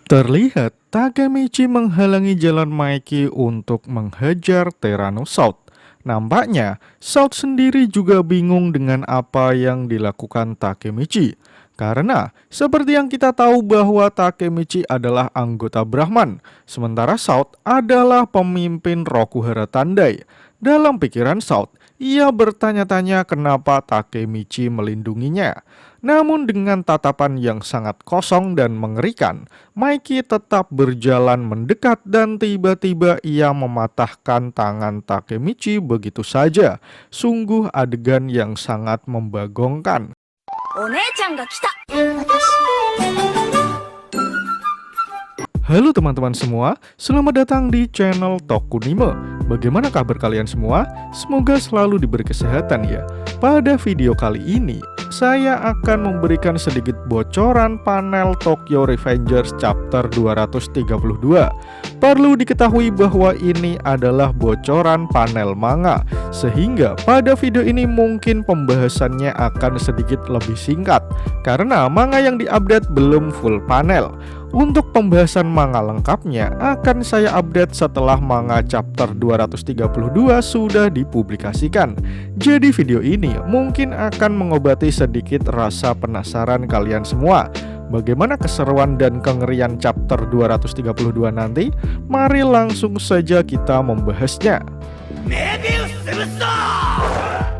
Terlihat Takemichi menghalangi jalan Mikey untuk menghajar Tyrannosaurus. Nampaknya, South sendiri juga bingung dengan apa yang dilakukan Takemichi. Karena, seperti yang kita tahu bahwa Takemichi adalah anggota Brahman, sementara South adalah pemimpin Rokuhara Tandai. Dalam pikiran South, ia bertanya-tanya kenapa Takemichi melindunginya. Namun dengan tatapan yang sangat kosong dan mengerikan, Mikey tetap berjalan mendekat dan tiba-tiba ia mematahkan tangan Takemichi begitu saja. Sungguh adegan yang sangat membagongkan. お姉ちゃんが来た。私。 Halo teman-teman semua, selamat datang di channel Tokunime. Bagaimana kabar kalian semua? Semoga selalu diberi kesehatan ya. Pada video kali ini, saya akan memberikan sedikit bocoran panel Tokyo Revengers chapter 232. Perlu diketahui bahwa ini adalah bocoran panel manga, sehingga pada video ini mungkin pembahasannya akan sedikit lebih singkat, karena manga yang diupdate belum full panel. Untuk pembahasan manga lengkapnya akan saya update setelah manga chapter 232 sudah dipublikasikan. Jadi video ini mungkin akan mengobati sedikit rasa penasaran kalian semua. Bagaimana keseruan dan kengerian chapter 232 nanti? Mari langsung saja kita membahasnya.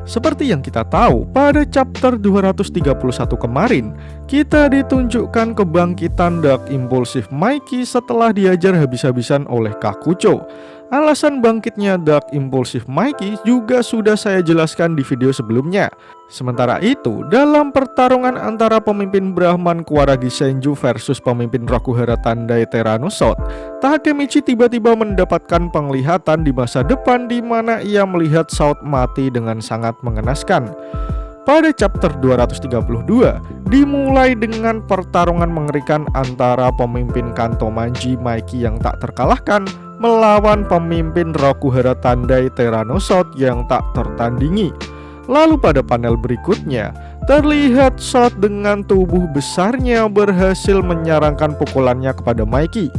Seperti yang kita tahu, pada chapter 231 kemarin, kita ditunjukkan kebangkitan Dark Impulsive Mikey setelah diajar habis-habisan oleh Kakucho. Alasan bangkitnya Dark Impulsive Mikey juga sudah saya jelaskan di video sebelumnya. Sementara itu, dalam pertarungan antara pemimpin Brahman Kuwaragi Senju versus pemimpin Rokuhara Tandai Tyrannosaurus, Takemichi tiba-tiba mendapatkan penglihatan di masa depan di mana ia melihat South mati dengan sangat mengenaskan. Pada chapter 232, dimulai dengan pertarungan mengerikan antara pemimpin Kanto Manji Mikey yang tak terkalahkan melawan pemimpin Rokuhara Tandai Tyrannosaurus yang tak tertandingi. Lalu pada panel berikutnya, terlihat South dengan tubuh besarnya berhasil menyarangkan pukulannya kepada Mikey.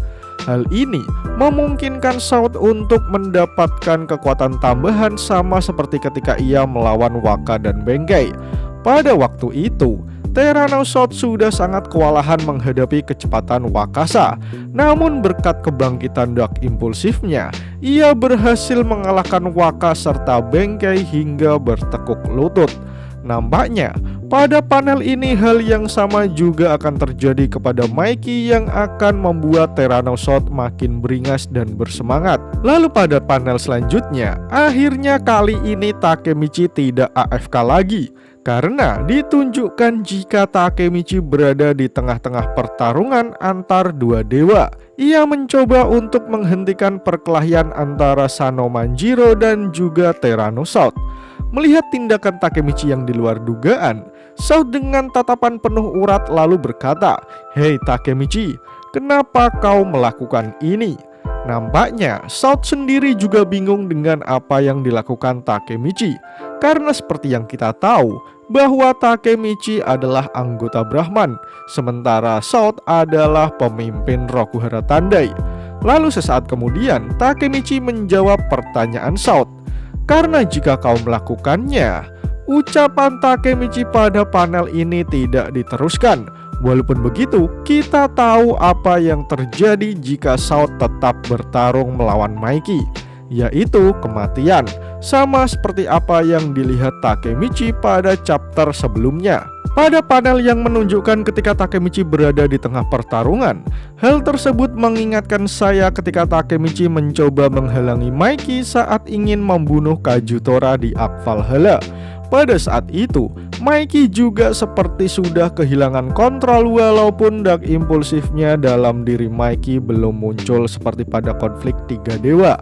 Hal ini memungkinkan South untuk mendapatkan kekuatan tambahan sama seperti ketika ia melawan Waka dan Bengkai. Pada waktu itu, Tyrannosaurus sudah sangat kewalahan menghadapi kecepatan Wakasa. Namun berkat kebangkitan Dark Impulsifnya, ia berhasil mengalahkan Waka serta Bengkai hingga bertekuk lutut. Nampaknya pada panel ini hal yang sama juga akan terjadi kepada Mikey yang akan membuat Tyrannosaurus makin beringas dan bersemangat. Lalu pada panel selanjutnya, akhirnya kali ini Takemichi tidak AFK lagi, karena ditunjukkan jika Takemichi berada di tengah-tengah pertarungan antar dua dewa. Ia mencoba untuk menghentikan perkelahian antara Sano Manjiro dan juga Tyrannosaurus. Melihat tindakan Takemichi yang di luar dugaan, South dengan tatapan penuh urat lalu berkata, "Hei Takemichi, kenapa kau melakukan ini?" Nampaknya South sendiri juga bingung dengan apa yang dilakukan Takemichi, karena seperti yang kita tahu bahwa Takemichi adalah anggota Brahman, sementara South adalah pemimpin Rokuhara Tandai. Lalu sesaat kemudian Takemichi menjawab pertanyaan South, "Karena jika kau melakukannya." Ucapan Takemichi pada panel ini tidak diteruskan. Walaupun begitu, kita tahu apa yang terjadi jika South tetap bertarung melawan Mikey, yaitu kematian, sama seperti apa yang dilihat Takemichi pada chapter sebelumnya. Pada panel yang menunjukkan ketika Takemichi berada di tengah pertarungan, hal tersebut mengingatkan saya ketika Takemichi mencoba menghalangi Mikey saat ingin membunuh Kajutora di Ark Valhalla. Pada saat itu, Mikey juga seperti sudah kehilangan kontrol walaupun Dark Impulsifnya dalam diri Mikey belum muncul seperti pada konflik tiga dewa.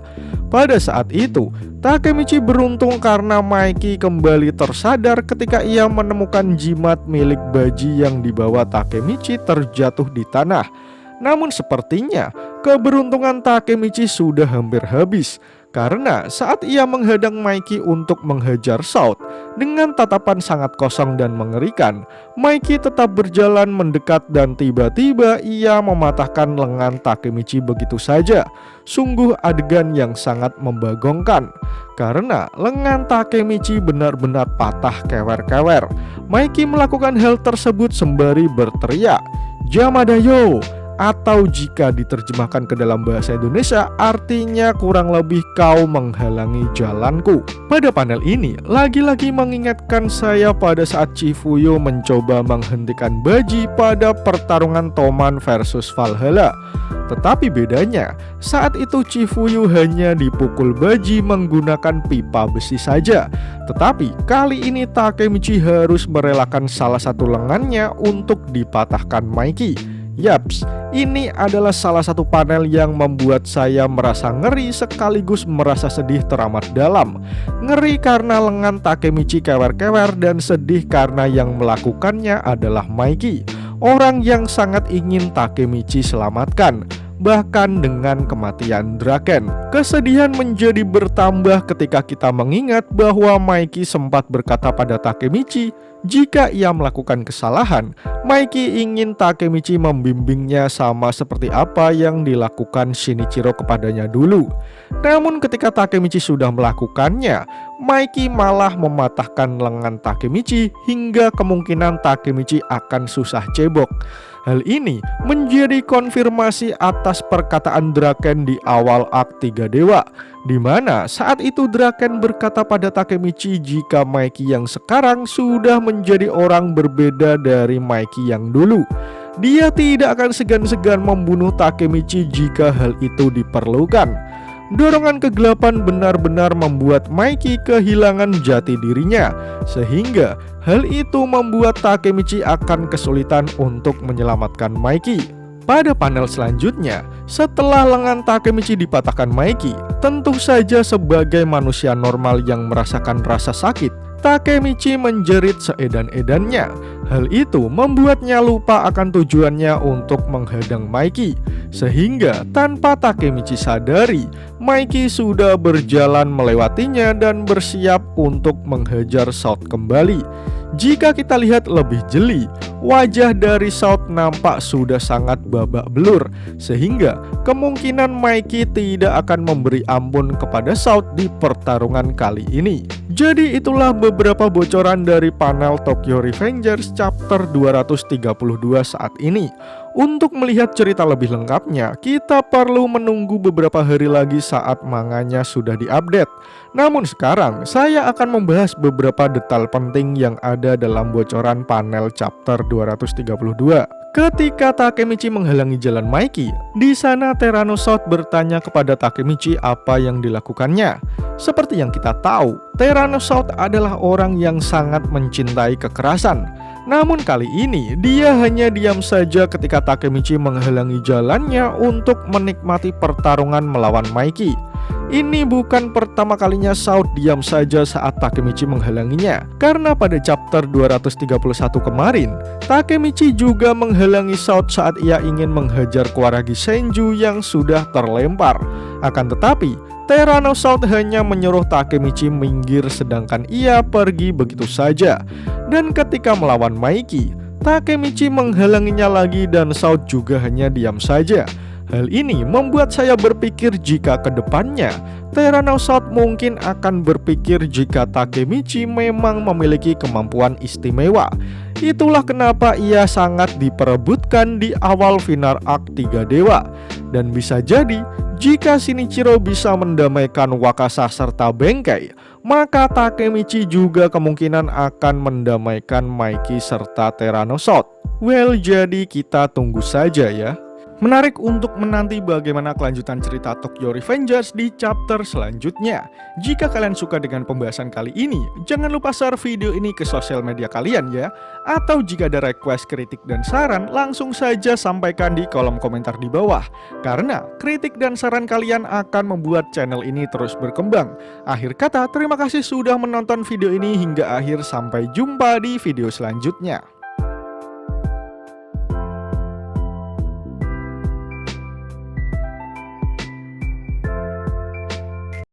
Pada saat itu, Takemichi beruntung karena Mikey kembali tersadar ketika ia menemukan jimat milik Baji yang dibawa Takemichi terjatuh di tanah. Namun sepertinya keberuntungan Takemichi sudah hampir habis, Karena saat ia menghadang Mikey untuk menghajar Shout dengan tatapan sangat kosong dan mengerikan, Mikey tetap berjalan mendekat dan tiba-tiba ia mematahkan lengan Takemichi begitu saja. Sungguh adegan yang sangat membagongkan, karena lengan Takemichi benar-benar patah kewer-kewer. Mikey melakukan hal tersebut sembari berteriak, "Jamadayo!" Atau jika diterjemahkan ke dalam bahasa Indonesia artinya kurang lebih kau menghalangi jalanku. Pada panel ini lagi-lagi mengingatkan saya pada saat Chifuyo mencoba menghentikan Baji pada pertarungan Toman versus Valhalla. Tetapi bedanya, saat itu Chifuyo hanya dipukul Baji menggunakan pipa besi saja. Tetapi kali ini Takemichi harus merelakan salah satu lengannya untuk dipatahkan Mikey. Yaps, ini adalah salah satu panel yang membuat saya merasa ngeri sekaligus merasa sedih teramat dalam. Ngeri karena lengan Takemichi kewer-kewer dan sedih karena yang melakukannya adalah Mikey, orang yang sangat ingin Takemichi selamatkan. Bahkan dengan kematian Draken, kesedihan menjadi bertambah ketika kita mengingat bahwa Mikey sempat berkata pada Takemichi jika ia melakukan kesalahan, Mikey ingin Takemichi membimbingnya sama seperti apa yang dilakukan Shinichiro kepadanya dulu. Namun ketika Takemichi sudah melakukannya, Mikey malah mematahkan lengan Takemichi hingga kemungkinan Takemichi akan susah cebok. Hal ini menjadi konfirmasi atas perkataan Draken di awal Arc 3 Dewa, di mana saat itu Draken berkata pada Takemichi jika Mikey yang sekarang sudah menjadi orang berbeda dari Mikey yang dulu. Dia tidak akan segan-segan membunuh Takemichi jika hal itu diperlukan. Dorongan kegelapan benar-benar membuat Mikey kehilangan jati dirinya, sehingga hal itu membuat Takemichi akan kesulitan untuk menyelamatkan Mikey. Pada panel selanjutnya, setelah lengan Takemichi dipatahkan Mikey, tentu saja sebagai manusia normal yang merasakan rasa sakit, Takemichi menjerit seedan-edannya. Hal itu membuatnya lupa akan tujuannya untuk menghadang Mikey, sehingga tanpa Takemichi sadari, Mikey sudah berjalan melewatinya dan bersiap untuk menghajar Shout kembali. Jika kita lihat lebih jeli, wajah dari Shout nampak sudah sangat babak belur, sehingga kemungkinan Mikey tidak akan memberi ampun kepada Shout di pertarungan kali ini. Jadi itulah beberapa bocoran dari panel Tokyo Revengers chapter 232 saat ini. Untuk melihat cerita lebih lengkapnya, kita perlu menunggu beberapa hari lagi saat manganya sudah diupdate. Namun sekarang, saya akan membahas beberapa detail penting yang ada dalam bocoran panel chapter 232. Ketika Takemichi menghalangi jalan Mikey, di sana Tyrannosaurus bertanya kepada Takemichi apa yang dilakukannya. Seperti yang kita tahu, Tyrannosaurus adalah orang yang sangat mencintai kekerasan. Namun kali ini, dia hanya diam saja ketika Takemichi menghalangi jalannya untuk menikmati pertarungan melawan Mikey. Ini bukan pertama kalinya Shout diam saja saat Takemichi menghalanginya, karena pada chapter 231 kemarin, Takemichi juga menghalangi Shout saat ia ingin menghajar Kuaragi Senju yang sudah terlempar. Akan tetapi, Tyrannosaurus hanya menyuruh Takemichi minggir sedangkan ia pergi begitu saja. Dan ketika melawan Mikey, Takemichi menghalanginya lagi dan Shout juga hanya diam saja. Hal ini membuat saya berpikir jika kedepannya Tyrannosaurus mungkin akan berpikir jika Takemichi memang memiliki kemampuan istimewa. Itulah kenapa ia sangat diperebutkan di awal final Arc 3 Dewa. Dan bisa jadi jika Shinichiro bisa mendamaikan Wakasa serta Benkei, maka Takemichi juga kemungkinan akan mendamaikan Mikey serta Tyrannosaurus. Well, jadi kita tunggu saja ya. Menarik untuk menanti bagaimana kelanjutan cerita Tokyo Revengers di chapter selanjutnya. Jika kalian suka dengan pembahasan kali ini, jangan lupa share video ini ke sosial media kalian ya. Atau jika ada request, kritik, dan saran, langsung saja sampaikan di kolom komentar di bawah. Karena kritik dan saran kalian akan membuat channel ini terus berkembang. Akhir kata, terima kasih sudah menonton video ini hingga akhir. Sampai jumpa di video selanjutnya.